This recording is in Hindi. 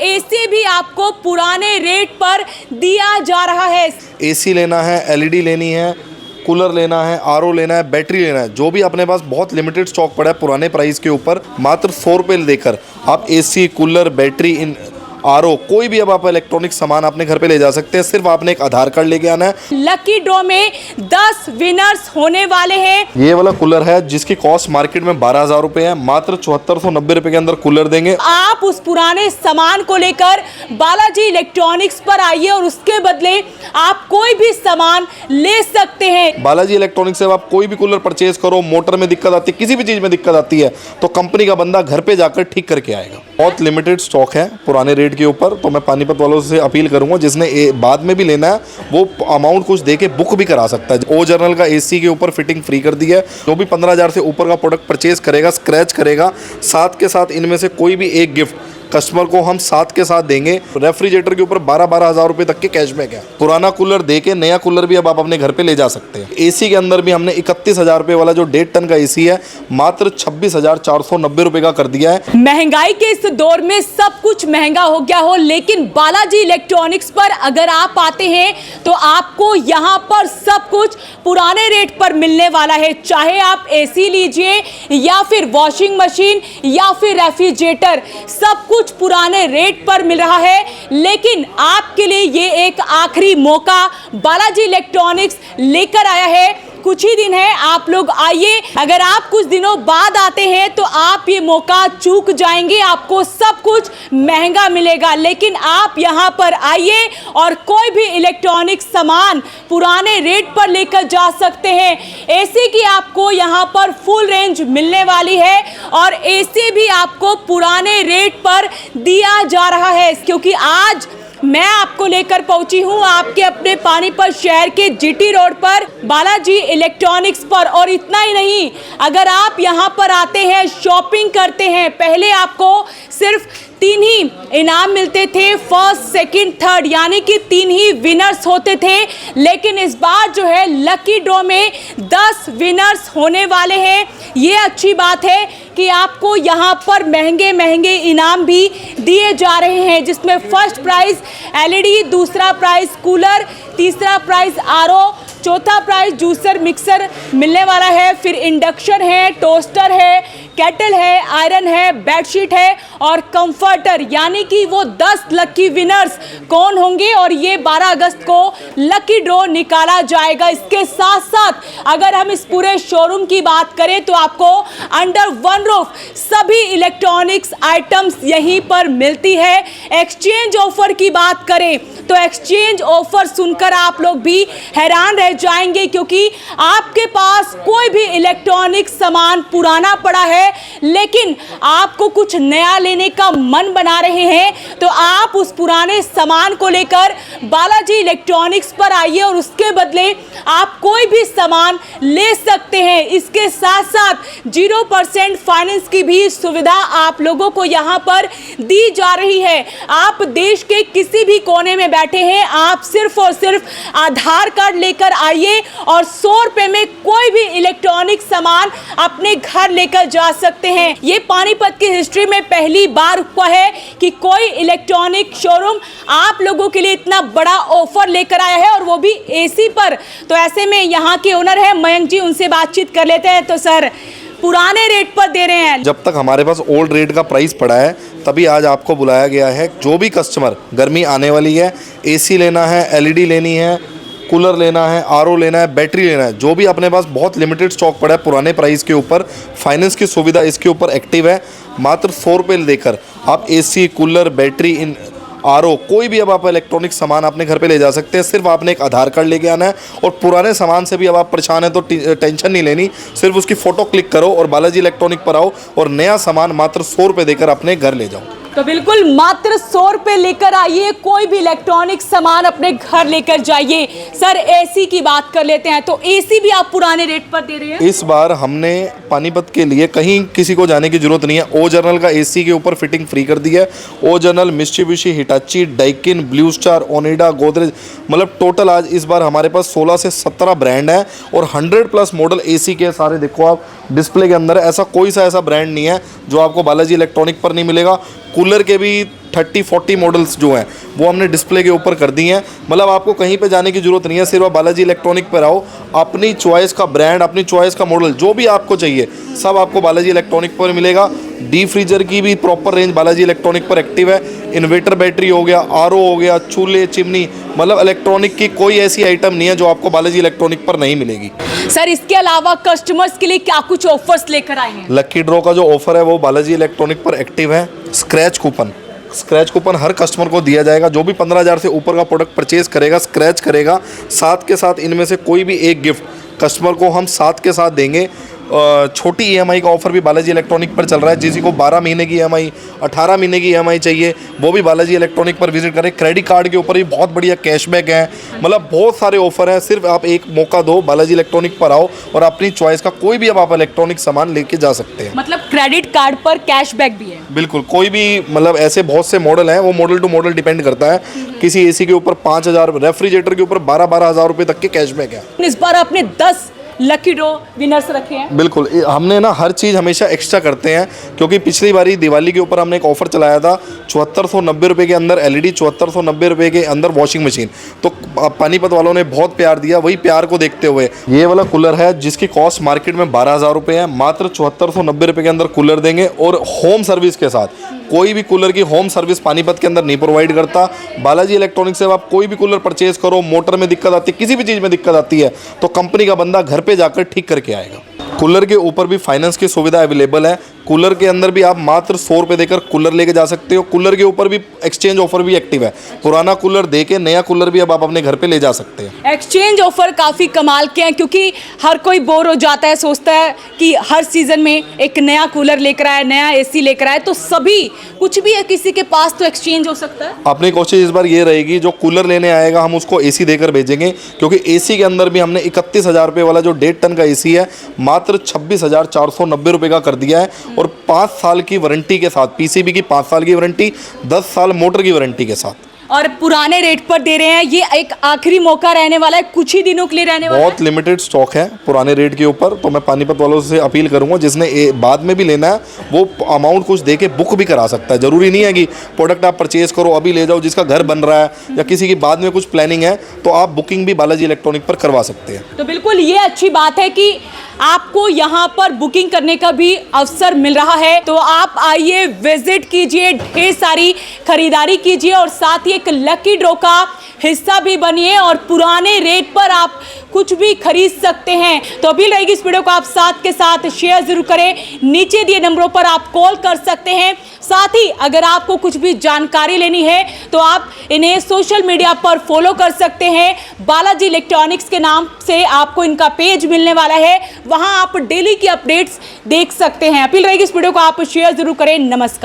एसी भी आपको पुराने रेट पर दिया जा रहा है। एसी लेना है, एलईडी लेनी है, कूलर लेना है, आरओ लेना है, बैटरी लेना है, जो भी अपने पास बहुत लिमिटेड स्टॉक पड़ा है पुराने प्राइस के ऊपर मात्र 100 रुपये देकर आप एसी, कूलर, बैटरी, इन आरओ कोई भी अब आप इलेक्ट्रॉनिक सामान अपने घर पे ले जा सकते हैं। सिर्फ आपने एक आधार कार्ड लेके आना है। लकी ड्रॉ में 10 विनर्स होने वाले हैं। ये वाला कूलर है जिसकी कॉस्ट मार्केट में 12,000 रुपए है, मात्र 7490 रुपए के अंदर कूलर देंगे। आप उस पुराने सामान को लेकर बालाजी इलेक्ट्रॉनिक्स पर आइए और उसके बदले आप कोई भी सामान ले सकते हैं। बालाजी इलेक्ट्रॉनिक्स से आप कोई भी कूलर परचेज करो, मोटर में दिक्कत आती है, किसी भी चीज में दिक्कत आती है तो कंपनी का बंदा घर पे जाकर ठीक करके आएगा। बहुत लिमिटेड स्टॉक है पुराने रेट के ऊपर, तो मैं पानीपत वालों से अपील करूंगा जिसने बाद में भी लेना है वो अमाउंट कुछ देके बुक भी करा सकता है। ओ जर्नल का एसी के ऊपर फिटिंग फ्री कर दी है। जो भी 15,000 से ऊपर का प्रोडक्ट परचेज करेगा, स्क्रैच करेगा, साथ के साथ इनमें से कोई भी एक गिफ्ट कस्टमर को हम साथ के साथ देंगे। रेफ्रिजरेटर के ऊपर 12-12 हज़ार रुपए तक के कैशबैक है। पुराना कूलर देके नया कूलर भी अब आप अपने घर पे ले जा सकते हैं। एसी के अंदर भी हमने 31,000 रुपए वाला जो 1.5 टन का एसी है मात्र 26,490 रुपए का कर दिया है। महंगाई के इस दौर में सब कुछ महंगा हो गया हो, लेकिन बालाजी इलेक्ट्रॉनिक्स पर अगर आप आते हैं तो आपको यहाँ पर सब कुछ पुराने रेट पर मिलने वाला है। चाहे आप एसी लीजिए या फिर वॉशिंग मशीन या फिर रेफ्रिजरेटर, सब कुछ पुराने रेट पर मिल रहा है। लेकिन आपके लिए ये एक आखिरी मौका बालाजी इलेक्ट्रॉनिक्स लेकर आया है। कुछ ही दिन है, आप लोग आइए। अगर आप कुछ दिनों बाद आते हैं तो आप ये मौका चूक जाएंगे, आपको सब कुछ महंगा मिलेगा। लेकिन आप यहाँ पर आइए और कोई भी इलेक्ट्रॉनिक सामान पुराने रेट पर लेकर जा सकते हैं। एसी की आपको यहाँ पर फुल रेंज मिलने वाली है और एसी भी आपको पुराने रेट पर दिया जा रहा है, क्योंकि आज मैं आपको लेकर पहुंची हूं आपके अपने पानीपत शहर के जीटी रोड पर बालाजी इलेक्ट्रॉनिक्स पर। और इतना ही नहीं, अगर आप यहां पर आते हैं, शॉपिंग करते हैं, पहले आपको सिर्फ 3 ही इनाम मिलते थे, फर्स्ट, सेकंड, थर्ड, यानी कि 3 ही विनर्स होते थे। लेकिन इस बार जो है लकी ड्रॉ में 10 विनर्स होने वाले हैं। ये अच्छी बात है कि आपको यहाँ पर महंगे महंगे इनाम भी दिए जा रहे हैं, जिसमें फर्स्ट प्राइज एलईडी, दूसरा प्राइज कूलर, तीसरा प्राइज आरओ, चौथा प्राइज जूसर मिक्सर मिलने वाला है। फिर इंडक्शन है, टोस्टर है, केटल है, आयरन है, बेडशीट है और कंफर्टर, यानी कि वो 10 लकी विनर्स कौन होंगे और ये 12 अगस्त को लकी ड्रॉ निकाला जाएगा। इसके साथ साथ अगर हम इस पूरे शोरूम की बात करें तो आपको अंडर वन रूफ सभी इलेक्ट्रॉनिक्स आइटम्स यहीं पर मिलती है। एक्सचेंज ऑफर की बात करें तो एक्सचेंज ऑफर सुनकर आप लोग भी हैरान रह जाएंगे, क्योंकि आपके पास कोई भी इलेक्ट्रॉनिक सामान पुराना पड़ा है लेकिन आपको कुछ नया लेने का मन बना रहे हैं तो आप उस पुराने सामान को लेकर बालाजी इलेक्ट्रॉनिक्स पर आइए और उसके बदले आप कोई भी सामान ले सकते हैं। इसके साथ साथ 0% फाइनेंस की भी सुविधा आप लोगों को यहां पर दी जा रही है। आप देश के किसी भी कोने में बैठे हैं, आप सिर्फ और सिर्फ आधार कार्ड लेकर आइए और 100 रुपए में कोई भी इलेक्ट्रॉनिक सामान अपने घर लेकर जा सकते हैं। ये पानीपत की हिस्ट्री में पहली बार हुआ है कि कोई इलेक्ट्रॉनिक शोरूम आप लोगों के लिए इतना बड़ा ऑफर लेकर आया है और वो भी एसी पर। तो ऐसे में यहाँ के ओनर है मयंक जी, उनसे बातचीत कर लेते हैं। तो सर, पुराने रेट पर दे रहे हैं, जब तक हमारे पास ओल्ड रेट का प्राइस पड़ा है तभी आज आपको बुलाया गया है। जो भी कस्टमर, गर्मी आने वाली है, एसी लेना है, एलईडी लेनी है, कूलर लेना है, आरओ लेना है, बैटरी लेना है, जो भी अपने पास बहुत लिमिटेड स्टॉक पड़ा है पुराने प्राइस के ऊपर, फाइनेंस की सुविधा इसके ऊपर एक्टिव है। मात्र 100 रुपये देकर आप एसी, कूलर, बैटरी, इन आरओ कोई भी अब आप इलेक्ट्रॉनिक सामान अपने घर पे ले जा सकते हैं। सिर्फ आपने एक आधार कार्ड लेके आना है और पुराने सामान से भी अब आप परेशान हैं तो टेंशन नहीं लेनी, सिर्फ उसकी फ़ोटो क्लिक करो और बालाजी इलेक्ट्रॉनिक पर आओ और नया सामान मात्र 100 रुपये देकर अपने घर ले जाओ। तो बिल्कुल मात्र 100 रुपए लेकर आइए, कोई भी इलेक्ट्रॉनिक सामान अपने घर लेकर जाइए। सर, एसी की बात कर लेते हैं, तो एसी भी आप पुराने रेट पर दे रहे हैं। इस बार हमने पानीपत के लिए कहीं किसी को जाने की जरूरत नहीं है। ओ जर्नल का एसी के ऊपर फिटिंग फ्री कर दी है। O General, Mitsubishi, Hitachi, Daikin, Blue Star, Onida, Godrej, मतलब टोटल आज इस बार हमारे पास 16 से 17 ब्रांड है और 100+ मॉडल एसी के सारे देखो आप डिस्प्ले के अंदर। ऐसा कोई सा ऐसा ब्रांड नहीं है जो आपको बालाजी इलेक्ट्रॉनिक पर नहीं मिलेगा। कूलर के भी 30-40 मॉडल्स जो हैं वो हमने डिस्प्ले के ऊपर कर दी हैं। मतलब आपको कहीं पे जाने की ज़रूरत नहीं है, सिर्फ आप बालाजी इलेक्ट्रॉनिक पर आओ, अपनी चॉइस का ब्रांड, अपनी चॉइस का मॉडल जो भी आपको चाहिए सब आपको बालाजी इलेक्ट्रॉनिक पर मिलेगा। डीप फ्रीजर की भी प्रॉपर रेंज बालाजी इलेक्ट्रॉनिक पर एक्टिव है। इन्वर्टर बैटरी हो गया, आरओ हो गया, चूल्हे, चिमनी, मतलब इलेक्ट्रॉनिक की कोई ऐसी आइटम नहीं है जो आपको बालाजी इलेक्ट्रॉनिक पर नहीं मिलेगी। सर इसके अलावा कस्टमर्स के लिए क्या कुछ ऑफर्स लेकर आए हैं? लकी ड्रॉ का जो ऑफर है वो बालाजी इलेक्ट्रॉनिक पर एक्टिव है। स्क्रैच कूपन हर कस्टमर को दिया जाएगा। जो भी 15,000 से ऊपर का प्रोडक्ट परचेज करेगा, स्क्रैच करेगा, साथ के साथ इनमें से कोई भी एक गिफ्ट कस्टमर को हम साथ के साथ देंगे। छोटी ईएमआई का ऑफर भी बालाजी इलेक्ट्रॉनिक पर चल रहा है। किसी को 12 महीने की ईएमआई, 18 महीने की ईएमआई चाहिए वो भी बालाजी इलेक्ट्रॉनिक पर विजिट करें। क्रेडिट कार्ड के ऊपर भी बहुत बढ़िया कैशबैक है। मतलब बहुत सारे ऑफर हैं। सिर्फ आप एक मौका दो, बालाजी इलेक्ट्रॉनिक पर आओ और अपनी चॉइस का कोई भी अब आप इलेक्ट्रॉनिक सामान लेके जा सकते हैं। मतलब क्रेडिट कार्ड पर कैशबैक भी है? बिल्कुल, कोई भी, मतलब ऐसे बहुत से मॉडल हैं, वो मॉडल टू मॉडल डिपेंड करता है। किसी एसी के ऊपर 5,000, रेफ्रिजरेटर के ऊपर 12-12 हज़ार रुपये तक के कैशबैक है। इस बार आपने 10 लकी ड्रॉ विनर्स रखे हैं? बिल्कुल, हमने ना हर चीज़ हमेशा एक्स्ट्रा करते हैं, क्योंकि पिछली बारी दिवाली के ऊपर हमने एक ऑफर चलाया था 7490 रुपये के अंदर एलईडी, 7490 रुपये के अंदर वॉशिंग मशीन। तो पानीपत वालों ने बहुत प्यार दिया, वही प्यार को देखते हुए ये वाला कूलर है जिसकी कॉस्ट मार्केट में 12,000 रुपये है, मात्र 7490 रुपये के अंदर कूलर देंगे। और होम सर्विस के साथ, कोई भी कूलर की होम सर्विस पानीपत के अंदर नहीं प्रोवाइड करता। बालाजी इलेक्ट्रॉनिक से आप कोई भी कूलर परचेज करो, मोटर में दिक्कत आती है, किसी भी चीज़ में दिक्कत आती है तो कंपनी का बंदा घर पे जाकर ठीक करके आएगा। कूलर के ऊपर भी फाइनेंस की सुविधा अवेलेबल है। कूलर के अंदर भी आप मात्र 100 रुपये देकर कूलर लेके जा सकते हो। कूलर के ऊपर भी एक्सचेंज ऑफर भी एक्टिव है। पुराना कूलर दे के नया कूलर भी अब आप अपने घर पे ले जा सकते हैं। एक्सचेंज ऑफर काफ़ी कमाल के हैं, क्योंकि हर कोई बोर हो जाता है, सोचता है कि हर सीज़न में एक नया कूलर लेकर आए, नया एसी लेकर आए, तो सभी कुछ भी है किसी के पास तो एक्सचेंज हो सकता है। अपनी कोशिश इस बार ये रहेगी, जो कूलर लेने आएगा हम उसको एसी देकर भेजेंगे, क्योंकि एसी के अंदर भी हमने 31,000 रुपये वाला जो 1.5 टन का एसी है मात्र 26,490 रुपये का कर दिया है। और 5 साल की वारंटी के साथ, पीसीबी की 5 साल की वारंटी, 10 साल मोटर की वारंटी के साथ, और पुराने रेट पर दे रहे हैं। ये एक आखिरी मौका रहने वाला है, कुछ ही दिनों के लिए रहने वाला है। बहुत लिमिटेड स्टॉक है पुराने रेट के ऊपर। तो मैं पानीपत वालों से अपील करूंगा, जिसने बाद में भी लेना है वो अमाउंट कुछ दे के बुक भी करा सकता है। ज़रूरी नहीं है कि प्रोडक्ट आप परचेज करो अभी ले जाओ। जिसका घर बन रहा है या किसी की बाद में कुछ प्लानिंग है तो आप बुकिंग भी बालाजी इलेक्ट्रॉनिक पर करवा सकते हैं। तो बिल्कुल ये अच्छी बात है कि आपको यहाँ पर बुकिंग करने का भी अवसर मिल रहा है। तो आप आइए, विजिट कीजिए, ढेर सारी खरीदारी कीजिए और साथ ही एक लकी ड्रॉ का हिस्सा भी बनिए और पुराने रेट पर आप कुछ भी खरीद सकते हैं। तो अपील रहेगी इस वीडियो को आप साथ के साथ शेयर जरूर करें। नीचे दिए नंबरों पर आप कॉल कर सकते हैं। साथ ही अगर आपको कुछ भी जानकारी लेनी है तो आप इन्हें सोशल मीडिया पर फॉलो कर सकते हैं। बालाजी इलेक्ट्रॉनिक्स के नाम से आपको इनका पेज मिलने वाला है, वहां आप डेली की अपडेट्स देख सकते हैं। अपील रहेगी इस वीडियो को आप शेयर जरूर करें। नमस्कार।